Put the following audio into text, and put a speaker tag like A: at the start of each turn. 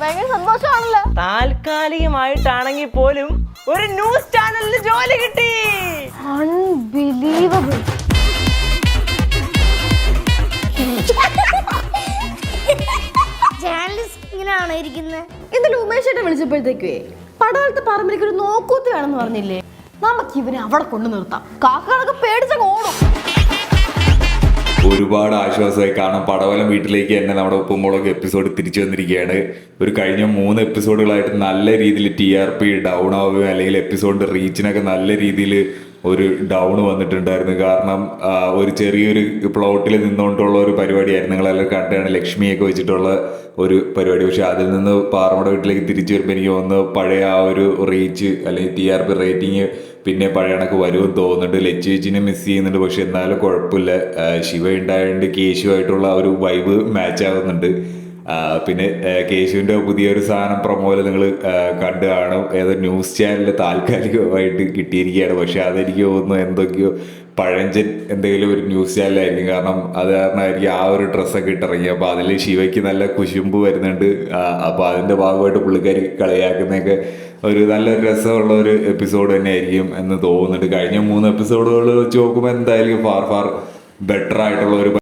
A: ഭയങ്കര സന്തോഷമാണല്ലോ.
B: താൽക്കാലികമായിട്ടാണെങ്കിൽ പോലും ഒരു ന്യൂസ് ചാനലിൽ ജോലി കിട്ടി.
A: അൺബിലീവബിൾ.
C: ഇങ്ങനെയാണോ ഇരിക്കുന്നത്?
A: ഇന്നലെ ഉമേഷേട്ടൻ വിളിച്ചപ്പോഴത്തേക്കേ പടവലത്തെ പറമ്പിലേക്ക് ഒരു നോക്കൂത്ത് വേണമെന്ന് പറഞ്ഞില്ലേ? നമുക്ക് ഇവനെ അവിടെ കൊണ്ടു നിർത്താം. കാക്കകളൊക്കെ പേടിച്ചങ്ങ് ഓടും.
D: ഒരുപാട് ആശ്വാസമായി. കാരണം പടവലം വീട്ടിലേക്ക് തന്നെ നമ്മുടെ ഉപ്പുമുളക് എപ്പിസോഡ് തിരിച്ചു വന്നിരിക്കുകയാണ്. ഒരു കഴിഞ്ഞ 3 എപ്പിസോഡുകളായിട്ട് നല്ല രീതിയിൽ TRP ഡൗൺ ആവുകയും അല്ലെങ്കിൽ എപ്പിസോഡിന്റെ റീച്ചിനൊക്കെ നല്ല രീതിയിൽ ഒരു ഡൗൺ വന്നിട്ടുണ്ടായിരുന്നു. കാരണം ഒരു ചെറിയൊരു പ്ലോട്ടിൽ നിന്നുകൊണ്ടുള്ള ഒരു പരിപാടിയായിരുന്നു. നിങ്ങളെല്ലാം കണ്ടാണ് ലക്ഷ്മിയൊക്കെ വെച്ചിട്ടുള്ള ഒരു പരിപാടി. പക്ഷെ അതിൽ നിന്ന് പാറമട വീട്ടിലേക്ക് തിരിച്ചു വരുമ്പോൾ എനിക്ക് തോന്നുന്നു പഴയ ആ ഒരു റീച്ച് അല്ലെങ്കിൽ TRP റേറ്റിംഗ് പിന്നെ പഴയ കണക്ക് വരുമെന്ന് തോന്നുന്നുണ്ട്. ലച്ചു ചേച്ചിനെ മിസ് ചെയ്യുന്നുണ്ട്. പക്ഷെ എന്നാലും കുഴപ്പമില്ല. ശിവ ഉണ്ടായതുകൊണ്ട് കേശുവായിട്ടുള്ള ഒരു വൈബ് മാച്ച് ആവുന്നുണ്ട്. പിന്നെ കേശുവിൻ്റെ പുതിയൊരു സാധനം പ്രൊമോയിൽ നിങ്ങൾ കണ്ടു കാണും. ഏതോ ന്യൂസ് ചാനലിൽ താൽക്കാലികമായിട്ട് കിട്ടിയിരിക്കുകയാണ്. പക്ഷെ അതെനിക്ക് തോന്നുന്നു എന്തൊക്കെയോ പഴഞ്ചൻ എന്തെങ്കിലും ഒരു ന്യൂസ് ചാനലായിരിക്കും. കാരണം അത് കാരണമായിരിക്കും ആ ഒരു ഡ്രസ്സൊക്കെ ഇട്ടിറങ്ങി. അപ്പോൾ അതിൽ ശിവയ്ക്ക് നല്ല കുശുമ്പ് വരുന്നുണ്ട്. അപ്പോൾ അതിൻ്റെ ഭാഗമായിട്ട് പുള്ളിക്കാരി കളിയാക്കുന്നതൊക്കെ ഒരു നല്ലൊരു രസമുള്ള ഒരു എപ്പിസോഡ് തന്നെ ആയിരിക്കും എന്ന് തോന്നുന്നുണ്ട്. കഴിഞ്ഞ 3 എപ്പിസോഡുകൾ വെച്ച് നോക്കുമ്പോൾ എന്തായാലും ഫാർ ബെറ്റർ ആയിട്ടുള്ള ഒരു